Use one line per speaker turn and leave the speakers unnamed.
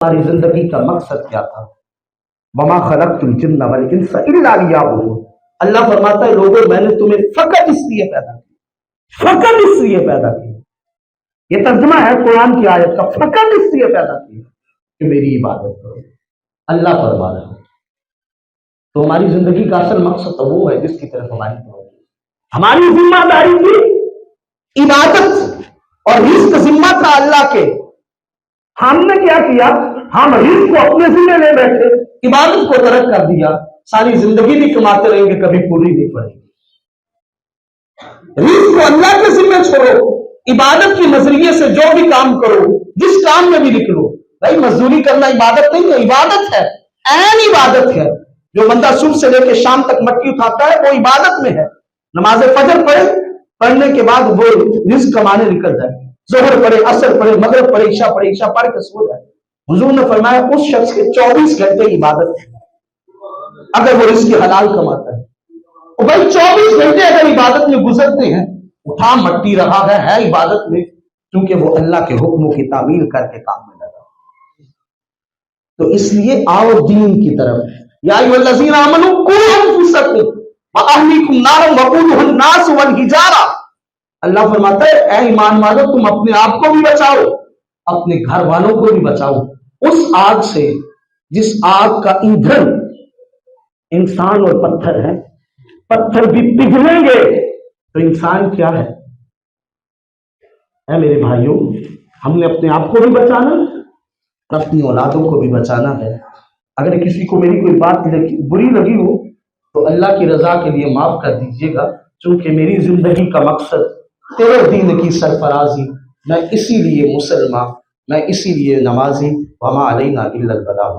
ہماری زندگی کا مقصد کیا تھا؟ وما خلقت الجن والانس الا لیعبدون. اللہ فرماتا ہے لوگوں میں نے تمہیں فقط اس لیے پیدا کیا، فقط اس لیے پیدا کیا. یہ ترجمہ ہے قرآن کی آیت کا، فقط اس لیے پیدا کیا کہ میری عبادت کرو. اللہ فرما رہا ہے. تو ہماری زندگی کا اصل مقصد تو وہ ہے جس کی طرف ہماری ذمہ داری تھی عبادت، اور رزق ذمہ تھا اللہ کے. ہم نے کیا کیا؟ ہم رزق کو اپنے ذمہ لے بیٹھے، عبادت کو ترک کر دیا. ساری زندگی بھی کماتے رہیں گے، کبھی پوری نہیں پڑے گی. رزق کو اللہ کے ذمہ چھوڑو، عبادت کے نظریے سے جو بھی کام کرو، جس کام میں بھی نکلو. بھائی مزدوری کرنا عبادت نہیں ہے، عبادت ہے، عین عبادت ہے. جو بندہ صبح سے لے کے شام تک مٹی اٹھاتا ہے وہ عبادت میں ہے. نماز فجر پڑھے، پڑھنے کے بعد وہ رزق کمانے نکل جائے. ظہر پڑھے، عصر پڑھے، مغرب پڑھے، عشاء پڑھے، عشاء پڑھ کے سو جائے. حضور نے فرمایا اس شخص کے 24 گھنٹے عبادت ہے اگر وہ رزق حلال کماتا ہے. اور بھائی 24 گھنٹے اگر عبادت میں گزرتے ہیں، اٹھا مٹی رہا ہے عبادت میں، کیونکہ وہ اللہ کے حکموں کی تعمیل کر کے کام میں لگا. تو اس لیے آؤ دین کی طرف. یا ایھا الذین آمنوا قوا انفسکم واہلیکم نارا وقودھا الناس والحجارہ. اللہ فرماتا ہے اے ایمان والو تم اپنے آپ کو بھی بچاؤ، اپنے گھر والوں کو بھی بچاؤ اس آگ سے جس آگ کا ایندھن انسان اور پتھر ہے. پتھر بھی پگھلیں گے تو انسان کیا ہے؟ اے میرے بھائیوں، ہم نے اپنے آپ کو بھی بچانا، اپنی اولادوں کو بھی بچانا ہے. اگر کسی کو میری کوئی بات بری لگی ہو تو اللہ کی رضا کے لیے معاف کر دیجیے گا، چونکہ میری زندگی کا مقصد تیرے دین کی سرفرازی. میں اسی لیے مسلمان، میں اسی لیے نمازی. وما علینا الا البلاغ.